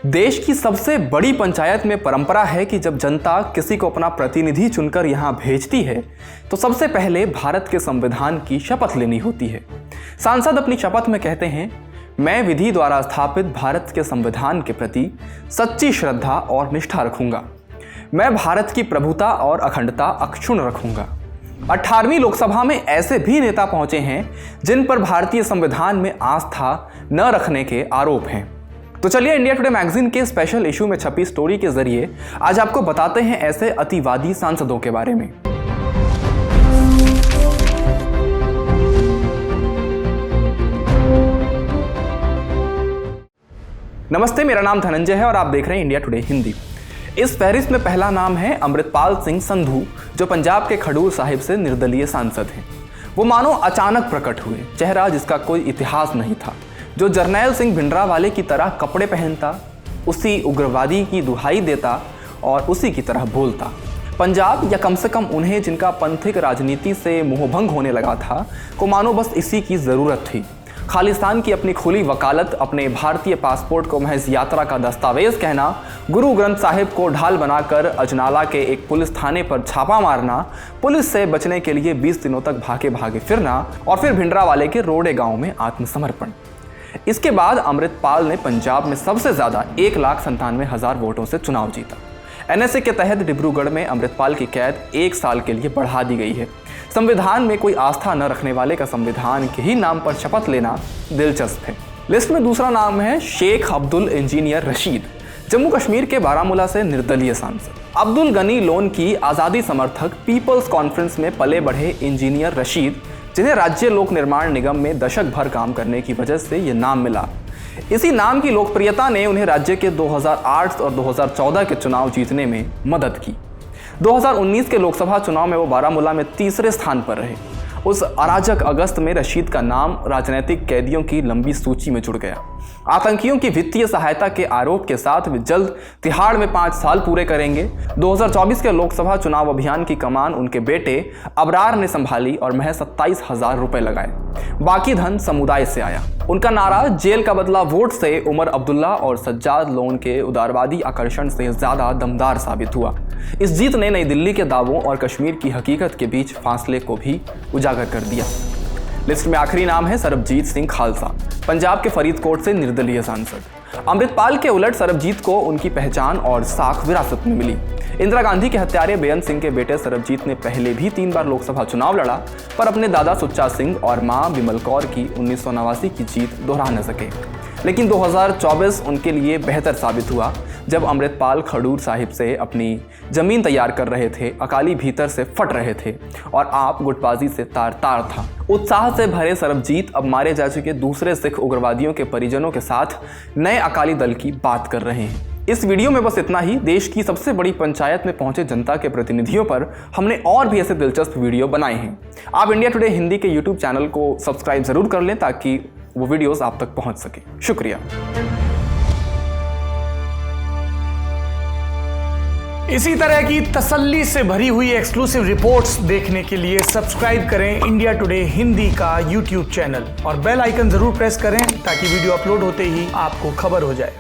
देश की सबसे बड़ी पंचायत में परंपरा है कि जब जनता किसी को अपना प्रतिनिधि चुनकर यहाँ भेजती है तो सबसे पहले भारत के संविधान की शपथ लेनी होती है। सांसद अपनी शपथ में कहते हैं, मैं विधि द्वारा स्थापित भारत के संविधान के प्रति सच्ची श्रद्धा और निष्ठा रखूंगा। मैं भारत की प्रभुता और अखंडता अक्षुण्ण रखूंगा। 18वीं लोकसभा में ऐसे भी नेता पहुंचे हैं जिन पर भारतीय संविधान में आस्था न रखने के आरोप हैं। तो चलिए इंडिया टुडे मैगजीन के स्पेशल इशू में छपी स्टोरी के जरिए आज आपको बताते हैं ऐसे अतिवादी सांसदों के बारे में। नमस्ते, मेरा नाम धनंजय है और आप देख रहे हैं इंडिया टुडे हिंदी। इस फहरिस्त में पहला नाम है अमृतपाल सिंह संधू, जो पंजाब के खडूर साहिब से निर्दलीय सांसद हैं। वो मानो अचानक प्रकट हुए, चेहरा जिसका कोई इतिहास नहीं था, जो जरनैल सिंह भिंडरावाले की तरह कपड़े पहनता, उसी उग्रवादी की दुहाई देता और उसी की तरह बोलता। पंजाब, या कम से कम उन्हें जिनका पंथिक राजनीति से मोहभंग होने लगा था, को मानो बस इसी की ज़रूरत थी। खालिस्तान की अपनी खुली वकालत, अपने भारतीय पासपोर्ट को महज यात्रा का दस्तावेज कहना, गुरु ग्रंथ साहिब को ढाल बनाकर अजनाला के एक पुलिस थाने पर छापा मारना, पुलिस से बचने के लिए 20 दिनों तक भागे भागे फिरना और फिर भिंडरावाले के रोड़े गांव में आत्मसमर्पण। इसके बाद अमृतपाल ने पंजाब में सबसे ज़्यादा 1,97,000 वोटों से चुनाव जीता। एनएसए के तहत डिब्रूगढ़ में अमृतपाल की कैद 1 साल के लिए बढ़ा दी गई है। संविधान में कोई आस्था न रखने वाले का संविधान के ही नाम पर शपथ लेना दिलचस्प है। लिस्ट में दूसरा नाम है शेख अब्दुल इंजीनियर रशीद, जम्मू कश्मीर के बारामूला से निर्दलीय सांसद। अब्दुल गनी लोन की आज़ादी समर्थक पीपल्स कॉन्फ्रेंस में पले बढ़े इंजीनियर रशीद, जिन्हें राज्य लोक निर्माण निगम में दशक भर काम करने की वजह से ये नाम मिला। इसी नाम की लोकप्रियता ने उन्हें राज्य के 2008 और 2014 के चुनाव जीतने में मदद की। 2019 के लोकसभा चुनाव में वो बारामूला में तीसरे स्थान पर रहे। उस अराजक अगस्त में रशीद का नाम राजनीतिक कैदियों की लंबी सूची में जुड़ गया। आतंकियों की वित्तीय सहायता के आरोप के साथ वे जल्द तिहाड़ में 5 साल पूरे करेंगे। 2024 के लोकसभा चुनाव अभियान की कमान उनके बेटे अबरार ने संभाली और महज 27,000 रुपए लगाए। बाकी धन समुदाय से आया। उनका नारा जेल का बदला वोट से उमर अब्दुल्ला और सज्जाद लोन के उदारवादी आकर्षण से ज्यादा दमदार साबित हुआ। इस जीत ने नई दिल्ली के दावों और कश्मीर की हकीकत के बीच फासले को भी उजागर कर दिया। लिस्ट में आखिरी नाम है सरबजीत सिंह खालसा, पंजाब के फरीदकोट से निर्दलीय सांसद। अमृतपाल के उलट सरबजीत को उनकी पहचान और साख विरासत में मिली। इंदिरा गांधी के हत्यारे बेअंत सिंह के बेटे सरबजीत ने पहले भी 3 बार लोकसभा चुनाव लड़ा, पर अपने दादा सुच्चा सिंह और मां बिमल कौर की 1989 की जीत दोहरा न सके। लेकिन 2024 उनके लिए बेहतर साबित हुआ, जब अमृतपाल खडूर साहिब से अपनी जमीन तैयार कर रहे थे। अकाली भीतर से फट रहे थे और आप गुटबाजी से तार तार था। उत्साह से भरे सरबजीत अब मारे जा चुके दूसरे सिख उग्रवादियों के परिजनों के साथ नए अकाली दल की बात कर रहे हैं। इस वीडियो में बस इतना ही। देश की सबसे बड़ी पंचायत में पहुंचे जनता के प्रतिनिधियों पर हमने और भी ऐसे दिलचस्प वीडियो बनाए हैं। आप इंडिया टुडे हिंदी के यूट्यूब चैनल को सब्सक्राइब जरूर कर लें ताकि वो वीडियोस आप तक पहुंच सके। शुक्रिया। इसी तरह की तसल्ली से भरी हुई एक्सक्लूसिव रिपोर्ट्स देखने के लिए सब्सक्राइब करें इंडिया टुडे हिंदी का यूट्यूब चैनल और बेल आइकन जरूर प्रेस करें ताकि वीडियो अपलोड होते ही आपको खबर हो जाए।